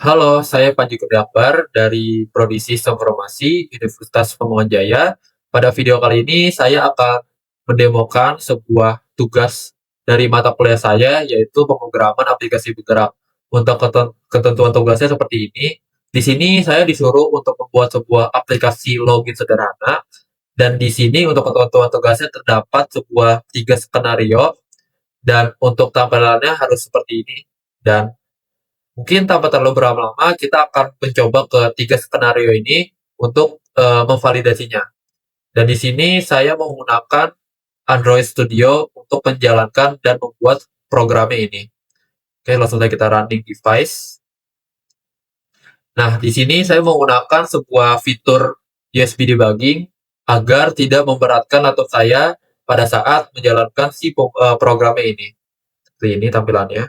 Halo, saya Panji Kurniawan dari Prodi Sistem Informasi Universitas Pamuan Jaya. Pada video kali ini saya akan mendemokan sebuah tugas dari mata kuliah saya, yaitu pemrograman aplikasi bergerak. Untuk ketentuan tugasnya seperti ini. Di sini saya disuruh untuk membuat sebuah aplikasi login sederhana, dan di sini untuk ketentuan tugasnya terdapat sebuah 3 skenario, dan untuk tampilannya harus seperti ini. Dan mungkin tanpa terlalu berlama-lama, kita akan mencoba ke 3 skenario ini untuk memvalidasinya. Dan di sini saya menggunakan Android Studio untuk menjalankan dan membuat programnya ini. Oke, langsung saja kita running device. Nah, di sini saya menggunakan sebuah fitur USB debugging agar tidak memberatkan laptop saya pada saat menjalankan si programnya ini. Seperti ini tampilannya.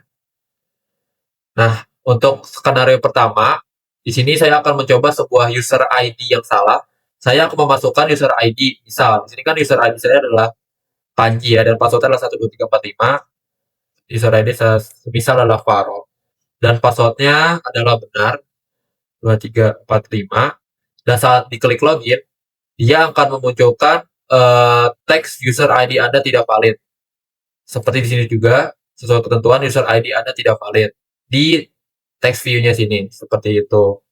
Nah, untuk skenario pertama, di sini saya akan mencoba sebuah user ID yang salah. Saya akan memasukkan user ID, misal, di sini kan user ID saya adalah Panji ya, dan passwordnya adalah 12345. User ID saya misal adalah Faro. Dan passwordnya adalah benar, 2345. Dan saat diklik login, dia akan memunculkan teks user ID Anda tidak valid. Seperti di sini juga, sesuai ketentuan user ID Anda tidak valid. Di text view-nya sini, seperti itu.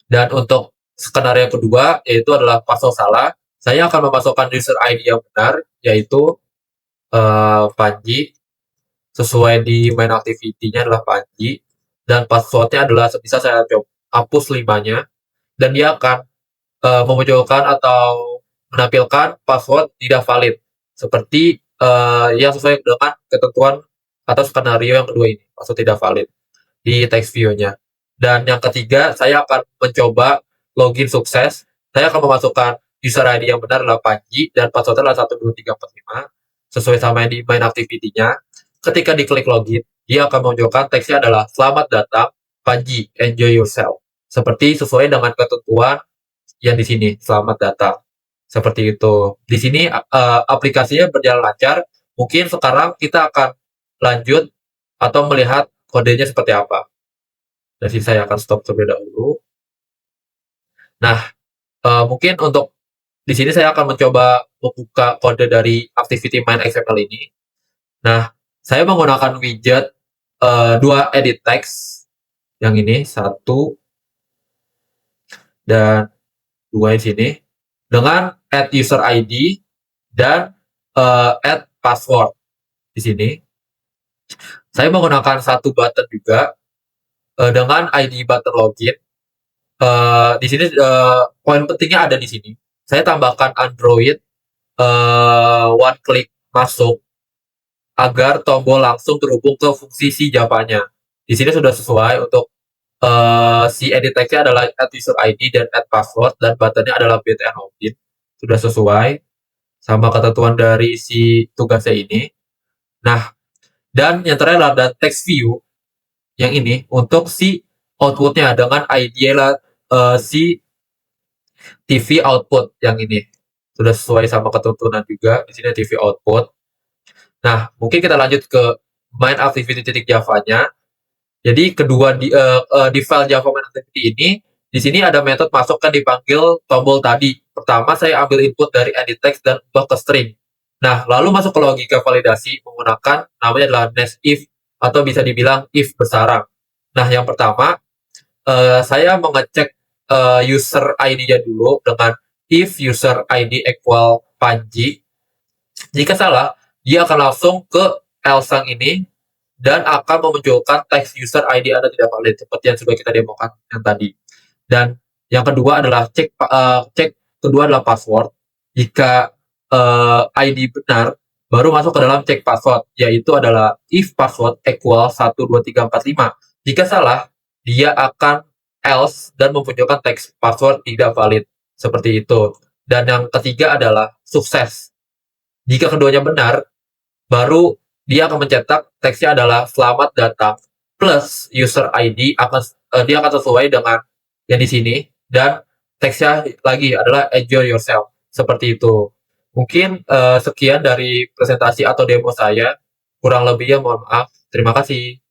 Dan untuk skenario kedua, yaitu adalah password salah, saya akan memasukkan user ID yang benar, yaitu Panji, sesuai di main activity-nya adalah Panji, dan passwordnya adalah bisa saya coba hapus 5-nya, dan dia akan memunculkan atau menampilkan password tidak valid, seperti yang sesuai dengan ketentuan atau skenario yang kedua ini, password tidak valid di text view-nya. Dan yang ketiga, saya akan mencoba login sukses. Saya akan memasukkan user ID yang benar adalah Panji, dan passwordnya adalah 12345, sesuai sama yang di main activity-nya. Ketika diklik login, dia akan menunjukkan teksnya adalah selamat datang, Panji, enjoy yourself. Seperti sesuai dengan ketentuan yang di sini, selamat datang. Seperti itu. Di sini aplikasinya berjalan lancar. Mungkin sekarang kita akan lanjut atau melihat kodenya seperti apa. Jadi saya akan stop terlebih dahulu. Nah, mungkin untuk di sini saya akan mencoba membuka kode dari activity main XML ini. Nah, saya menggunakan widget 2 edit text yang ini, 1 dan 2 di sini, dengan add user ID dan add password di sini. Saya menggunakan satu button juga dengan ID button login. Di sini poin pentingnya ada di sini. Saya tambahkan Android one click masuk agar tombol langsung terhubung ke fungsi si Java-nya. Di sini sudah sesuai untuk si edit text-nya adalah add user ID dan add password, dan buttonnya adalah btn login. Sudah sesuai sama ketentuan dari si tugasnya ini. Nah, dan yang terakhir adalah text view yang ini untuk si outputnya dengan ID si TV output yang ini. Sudah sesuai sama ketentuan juga. Di sini TV output. Nah, mungkin kita lanjut ke main activity titik Java-nya. Jadi kedua di file Java main activity ini, di sini ada metode masuk kan dipanggil tombol tadi. Pertama saya ambil input dari edit text dan ubah ke string. Nah, lalu masuk ke logika validasi menggunakan namanya adalah nest if, atau bisa dibilang if bersarang. Nah, yang pertama saya mengecek user ID-nya dulu dengan if user ID equal Panji. Jika salah, dia akan langsung ke else yang ini dan akan memunculkan teks user ID Anda tidak valid, seperti yang sudah kita demokan yang tadi. Dan yang kedua adalah cek kedua adalah password. Jika ID benar, baru masuk ke dalam cek password, yaitu adalah if password equal 12345. Jika salah, dia akan else dan memunculkan teks password tidak valid, seperti itu. Dan yang ketiga adalah sukses. Jika keduanya benar, baru dia akan mencetak teksnya adalah selamat datang plus user ID dia akan sesuai dengan yang di sini, dan teksnya lagi adalah enjoy yourself, seperti itu. Mungkin sekian dari presentasi atau demo saya, kurang lebihnya mohon maaf. Terima kasih.